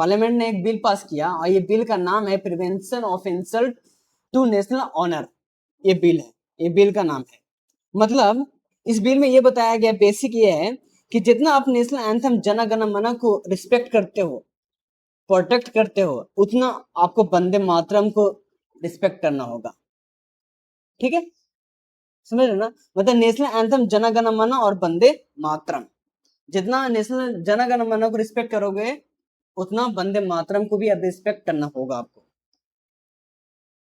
Parliament ने एक bill pass किया और ये बिल का नाम है prevention of insult to national honour. ये बिल है, ये बिल का नाम है। मतलब इस बिल में ये बताया गया, बेसिक ये है कि जितना आप नेशनल एंथम जन गण मन को रिस्पेक्ट करते हो, प्रोटेक्ट करते हो, उतना आपको वंदे मातरम को रिस्पेक्ट करना होगा। ठीक है, समझ रहे ना? मतलब नेशनल एंथम जन गण मन और वंदे मातरम, जितना नेशनल जन गण मन को रिस्पेक्ट करोगे उतना वंदे मातरम को भी अब रिस्पेक्ट करना होगा आपको।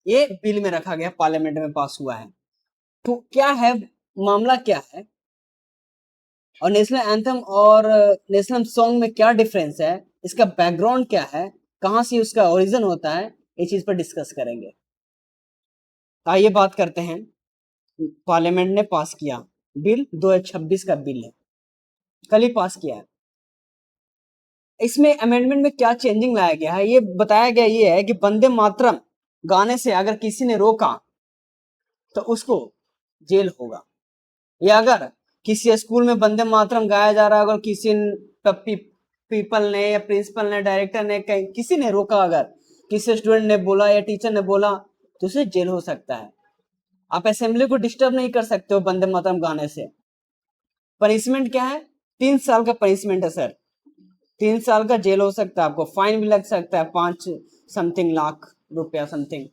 ये बिल में रखा गया, पार्लियामेंट में पास हुआ है। तो क्या है मामला, क्या है और नेशनल एंथम और नेशनल सॉन्ग में क्या डिफरेंस है, इसका बैकग्राउंड क्या है, कहां से उसका ओरिजिन होता है, ये चीज पर डिस्कस करेंगे। आइए बात करते हैं। पार्लियामेंट ने पास किया बिल, 2026 का बिल है, कल ही पास किया है। इसमें अमेंडमेंट में क्या चेंजिंग लाया गया है, ये बताया गया ये है कि वंदे मातरम गाने से अगर किसी ने रोका तो उसको जेल होगा, या अगर किसी स्कूल में वंदे मातरम गाया जा रहा है, अगर किसी पीपल ने या प्रिंसिपल ने, डायरेक्टर ने, किसी ने रोका, अगर किसी स्टूडेंट ने बोला या टीचर ने बोला तो उसे जेल हो सकता है। आप असेंबली को डिस्टर्ब नहीं कर सकते हो वंदे मातरम गाने से। पनिशमेंट क्या है? 3 साल का पनिशमेंट है सर, 3 साल का जेल हो सकता है, आपको फाइन भी लग सकता है 5 समथिंग लाख रुपया समथिंग।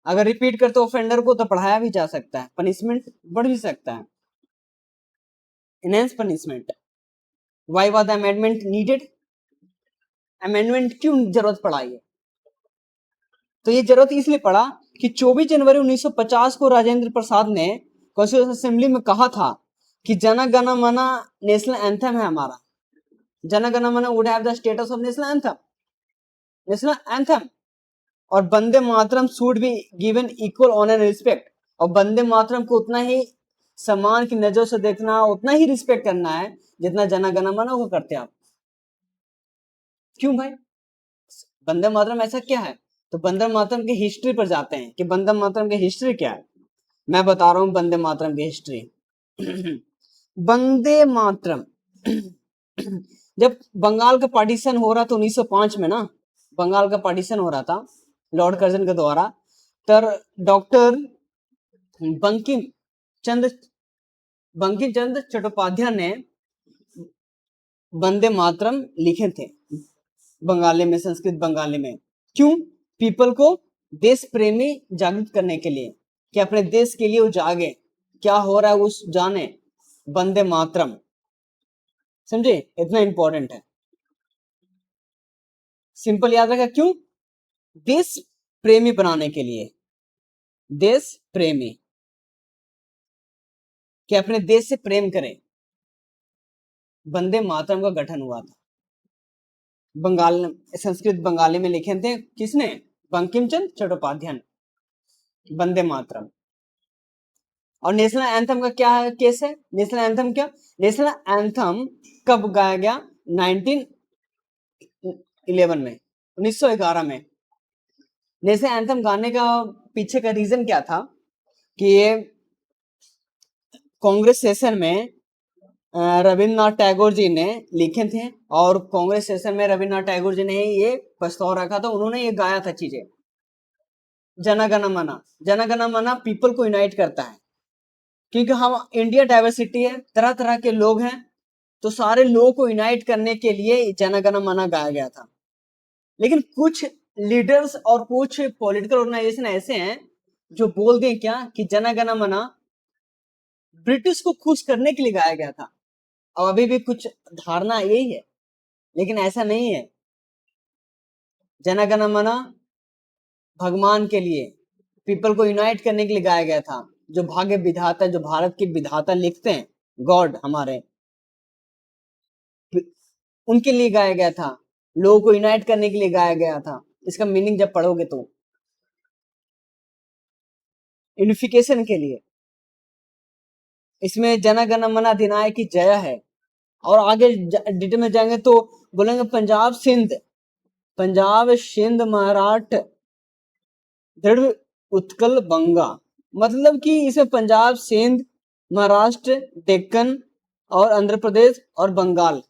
अगर रिपीट करते ऑफेंडर को तो पढ़ाया भी जा सकता है, पनिशमेंट बढ़ भी सकता है, enhance punishment. Why was the amendment needed? Amendment क्यों जरूरत पड़ा? ये तो ये जरूरत इसलिए पड़ा कि 24 जनवरी 1950 को राजेंद्र प्रसाद ने कॉन्स्टिट्यूशन असेंबली में कहा था कि जन गण मन नेशनल एंथम है हमारा, Jana Gana Mana would have the status of national anthem, national anthem, और Vande Mataram should be given equal honour respect, और वंदे मातरम को उतना ही सम्मान की नजर से देखना, उतना ही रिस्पेक्ट करना है जितना जन गण मन को करते आप। क्यों भाई? वंदे मातरम ऐसा क्या है? तो वंदे मातरम की हिस्ट्री पर जाते हैं कि वंदे मातरम की हिस्ट्री क्या है। मैं बता रहा हूं वंदे मातरम की हिस्ट्री। वंदे मातरम जब बंगाल का पार्टीशन हो रहा था 1905 में ना, बंगाल का पार्टीशन हो रहा था लॉर्ड कर्जन के द्वारा, तर डॉक्टर बंकिम चंद्र चट्टोपाध्याय ने वंदे मातरम लिखे थे बंगाली में, संस्कृत बंगाली में। क्यों? पीपल को देश प्रेमी जागृत करने के लिए, कि अपने देश के लिए वो जागे, क्या हो रहा है उस जाने, वंदे मातरम। समझे? इतना इंपॉर्टेंट है, सिंपल याद रखा। क्यों? देश प्रेमी बनाने के लिए, देश प्रेमी, कि अपने देश से प्रेम करें, वंदे मातरम का गठन हुआ था। बंगाल संस्कृत बंगाली में लिखे थे किसने? बंकिम चंद्र चट्टोपाध्याय, वंदे मातरम। और नेशनल एंथम का क्या केस है? नेशनल एंथम क्या, नेशनल एंथम कब गाया गया? 1911 में, 1911 में। नेशनल एंथम गाने का पीछे का रीजन क्या था कि ये कांग्रेस सेशन में रविन्द्रनाथ टैगोर जी ने लिखे थे, और कांग्रेस सेशन में रविन्द्रनाथ टैगोर जी ने ये प्रस्ताव रखा था, उन्होंने ये गाया था चीजें। जनगण मन, जनगण मन पीपल को यूनाइट करता है, क्योंकि हम इंडिया डाइवर्सिटी है, तरह तरह के लोग हैं, तो सारे लोगों को यूनाइट करने के लिए जनगण मन गाया गया था। लेकिन कुछ लीडर्स और कुछ पॉलिटिकल ऑर्गेनाइजेशन ऐसे हैं जो बोल दें क्या कि जनगण मन ब्रिटिश को खुश करने के लिए गाया गया था। और अभी भी कुछ धारणा यही है, लेकिन ऐसा नहीं है। जनगण मन भगवान के लिए, पीपल को यूनाइट करने के लिए गाया गया था। जो भाग्य विधाता, जो भारत के विधाता लिखते हैं, गॉड हमारे, उनके लिए गाया गया था, लोगों को यूनाइट करने के लिए गाया गया था। इसका मीनिंग जब पढ़ोगे तो यूनिफिकेशन के लिए। इसमें जनगण मन अधिनायक की जय है, और आगे डिटेल में जाएंगे तो बोलेंगे पंजाब सिंध महाराष्ट्र दृढ़ उत्कल बंगा। मतलब कि इसमें पंजाब, सिंध, महाराष्ट्र, डेक्कन और आंध्र प्रदेश और बंगाल,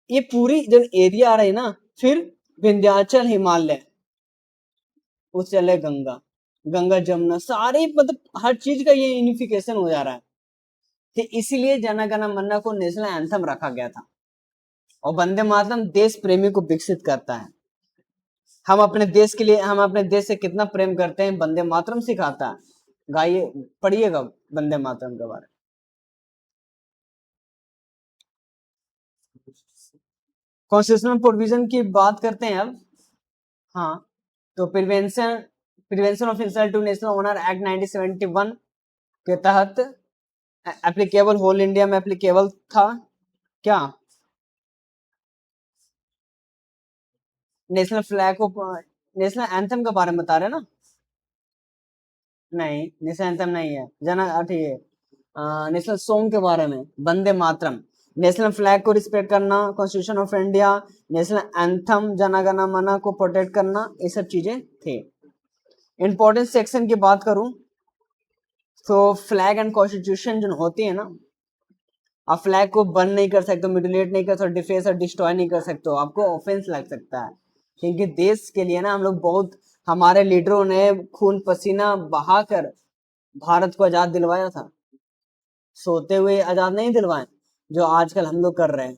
ये पूरी जो एरिया आ रही है ना, फिर विंध्याचल हिमालय, उस चले गंगा, गंगा जमुना सारे, मतलब हर चीज का ये यूनिफिकेशन हो जा रहा है। तो इसीलिए जन गण मन को नेशनल एंथम रखा गया था। और वंदे मातरम देश प्रेमी को विकसित करता है। हम अपने देश के लिए, हम अपने देश से कितना प्रेम करते हैं, वंदे मातरम सिखाता है। गाइए, पढ़िएगा वंदे मातरम के बारे में। कॉन्स्टिट्यूशनल प्रोविजन की बात करते हैं अब। हाँ, तो prevention prevention of insult to national honour act 1971 के तहत एप्लीकेबल, होल इंडिया में एप्लीकेबल था क्या? नेशनल फ्लैग को, नेशनल एंथम के बारे में बता रहे हैं ना? नहीं, नेशनल एंथम नहीं है, जना ठीक है। नेशनल सॉन्ग के बारे में, वंदे मातरम, नेशनल फ्लैग को रिस्पेक्ट करना, constitution of India, national anthem जन गण मन को प्रोटेक्ट करना, ये सब चीजें थे। इंपॉर्टेंट सेक्शन की बात करूं तो फ्लैग एंड कॉन्स्टिट्यूशन जो होती है ना, आप फ्लैग को बर्न नहीं कर सकते, म्यूटिलेट नहीं कर सकते, डिफेस और डिस्ट्रॉय नहीं कर सकते हो, आपको ऑफेंस लग सकता है। क्योंकि देश के लिए ना हम लोग बहुत, हमारे लीडरों ने खून पसीना बहाकर भारत को आजाद दिलवाया था। सोते हुए आजाद नहीं दिलवाए जो आजकल हम लोग कर रहे हैं।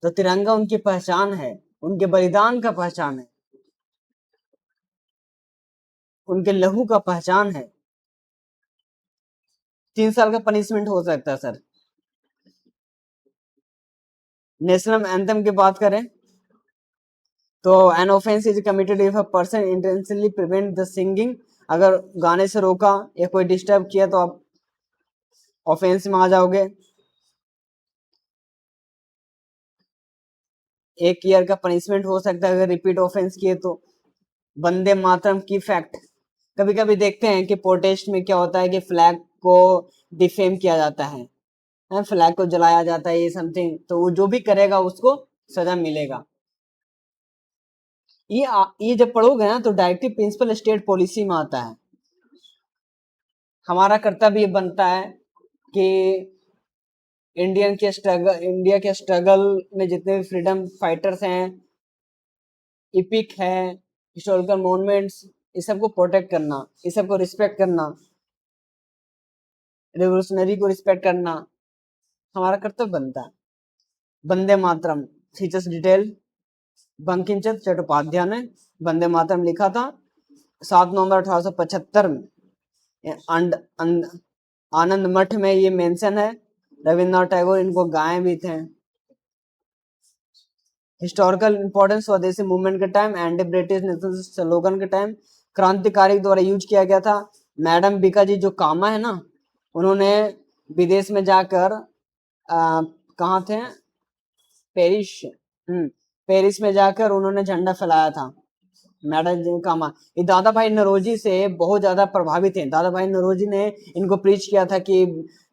तो तिरंगा उनकी पहचान है, उनके बलिदान का पहचान है, उनके लहू का पहचान है। 3 साल का पनिशमेंट हो सकता है सर। नेशनल एंथम की बात करें तो an offence is committed if a person intentionally prevent the singing, अगर गाने से रोका या कोई डिस्टर्ब किया तो आप ऑफेंस में आ जाओगे। 1 ईयर का पनिशमेंट हो सकता है अगर रिपीट ऑफेंस किए तो। वंदे मातरम की फैक्ट, कभी कभी देखते हैं कि प्रोटेस्ट में क्या होता है कि फ्लैग को डिफेम किया जाता है, फ्लैग को जलाया जाता है, ये समथिंग, तो वो जो भी करेगा उसको सजा मिलेगा। ये जब पढ़ोगे ना तो डायरेक्टिव प्रिंसिपल स्टेट पॉलिसी में आता है। हमारा कर्तव्य बनता है कि इंडिया के स्ट्रगल में जितने भी फ्रीडम फाइटर्स हैं, इपिक है, हिस्टोरिकल मॉन्यूमेंट्स, इस सबको प्रोटेक्ट करना, इस सबको रिस्पेक्ट करना, रेवोल्यूशनरी को रिस्पेक्ट करना हमारा कर्तव्य बनता है। वंदे मातरम फीचर्स डिटेल, बंकिम चंद्र चट्टोपाध्याय ने वंदे मातरम लिखा था 7 नवंबर 1875 में। आनंद मठ में ये मेंशन है। रविन्द्रनाथ टैगोर इनको गाए भी थे। हिस्टोरिकल इंपॉर्टेंस, स्वदेशी मूवमेंट के time, anti British national slogan के टाइम, क्रांतिकारी द्वारा यूज किया गया था। मैडम बीका जी जो कामा है ना, उन्होंने विदेश में जाकर कहाँ थे, पेरिस, पेरिस में जाकर उन्होंने झंडा फहराया था। मैडम जी कामा, ये दादा भाई नौरोजी से बहुत ज्यादा प्रभावित हैं। दादा भाई नौरोजी ने इनको प्रीच किया था कि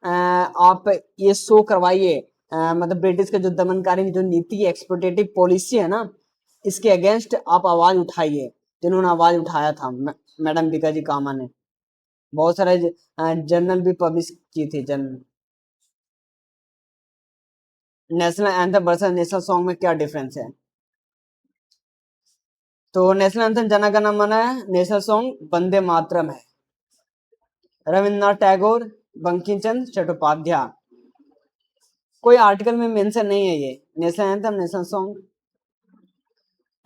आप ये शो करवाइए, मतलब ब्रिटिश का जो दमनकारी जो नीति, एक्सप्लोटेटिव पॉलिसी है ना, इसके अगेंस्ट आप आवाज उठाइए। जिन्होंने आवाज उठाया था मैडम बीका जी कामा ने। बहुत सारे जर्नल भी पब्लिश की थी। Journal. National anthem versus national song में क्या डिफरेंस है? तो नेशनल एंथम जन गण मन है, नेशनल सॉन्ग वंदे मातरम है। रविन्द्रनाथ टैगोर, बंकिम चंद्र चट्टोपाध्याय, कोई आर्टिकल में मेंशन नहीं है ये। National anthem, national song,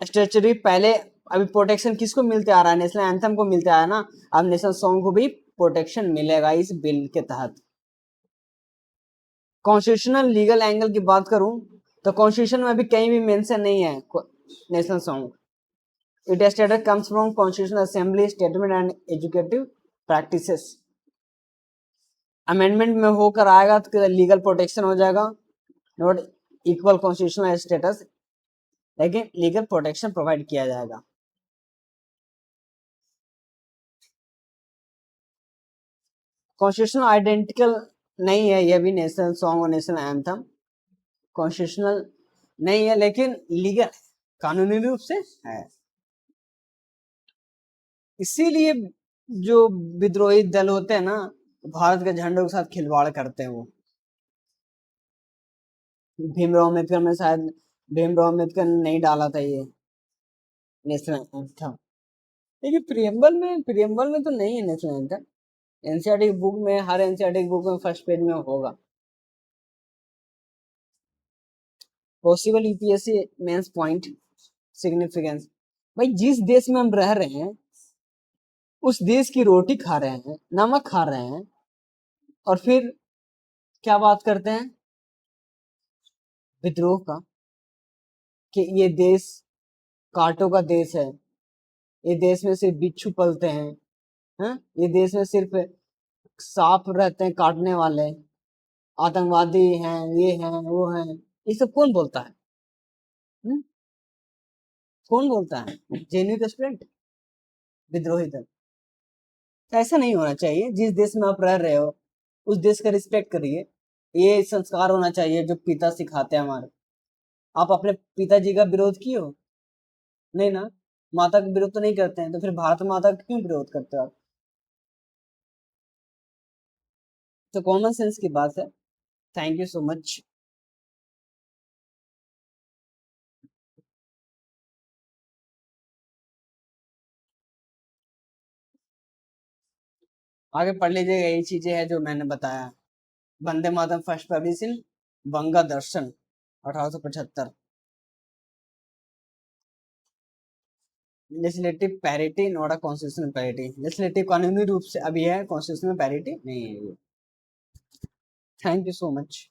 statutory पहले, अभी प्रोटेक्शन किसको मिलते आ रहा है? नेशनल एंथम को मिलते आ रहा है ना, अब नेशनल सॉन्ग को भी प्रोटेक्शन मिलेगा इस बिल के तहत। कॉन्स्टिट्यूशनल लीगल एंगल की बात करूं तो कॉन्स्टिट्यूशन में अभी कहीं भी मेंशन नहीं है national song. It status comes from constitutional assembly statement and educative practices. Amendment में होकर आएगा तो लीगल प्रोटेक्शन हो जाएगा, नॉट इक्वल कॉन्स्टिट्यूशनल स्टेटस, लेकिन लीगल प्रोटेक्शन प्रोवाइड किया जाएगा। कॉन्स्टिट्यूशनल आइडेंटिकल नहीं है ये भी, नेशनल सॉन्ग और नेशनल एंथम कॉन्स्टिट्यूशनल नहीं है, लेकिन लीगल है, कानूनी रूप से है। इसीलिए जो विद्रोही दल होते हैं ना, भारत के झंडों के साथ खिलवाड़ करते हैं वो। भीमराव अम्बेडकर में शायद भीमराव अम्बेडकर ने नहीं डाला था ये नेशनल एंथम। देखिए प्रियम्बल में तो नहीं है नेशनल एंथम। एनसीईआरटी बुक में, हर एनसीईआरटी बुक में फर्स्ट पेज में होगा। Possible UPSC mains point significance. भाई जिस देश में हम रह रहे हैं उस देश की रोटी खा रहे हैं, नमक खा रहे हैं, और फिर क्या बात करते हैं विद्रोह का, कि ये देश कांटों का देश है, ये देश में सिर्फ बिच्छू पलते हैं, हैं? ये देश में सिर्फ सांप रहते हैं काटने वाले, आतंकवादी हैं, ये हैं, वो हैं। ये सब कौन बोलता है? हुँ? कौन बोलता है? जेन्युइन स्टूडेंट, विद्रोही दल। ऐसा नहीं होना चाहिए। जिस देश में आप रह रहे हो उस देश का रिस्पेक्ट करिए। ये संस्कार होना चाहिए जो पिता सिखाते हैं हमारे। आप अपने पिताजी का विरोध किए हो? नहीं ना। माता का विरोध तो नहीं करते हैं, तो फिर भारत माता का क्यों विरोध करते हो आप? तो कॉमन सेंस की बात है। Thank you so much. आगे पढ़ लीजिएगा, यही चीजें हैं जो मैंने बताया। Vande Mataram first publish in Banga Darshan 1875। Legislative parity not a constitutional parity. Legislative कानूनी रूप से अभी है, कॉन्स्टिट्यूशनल पैरिटी नहीं है ये। Thank you so much.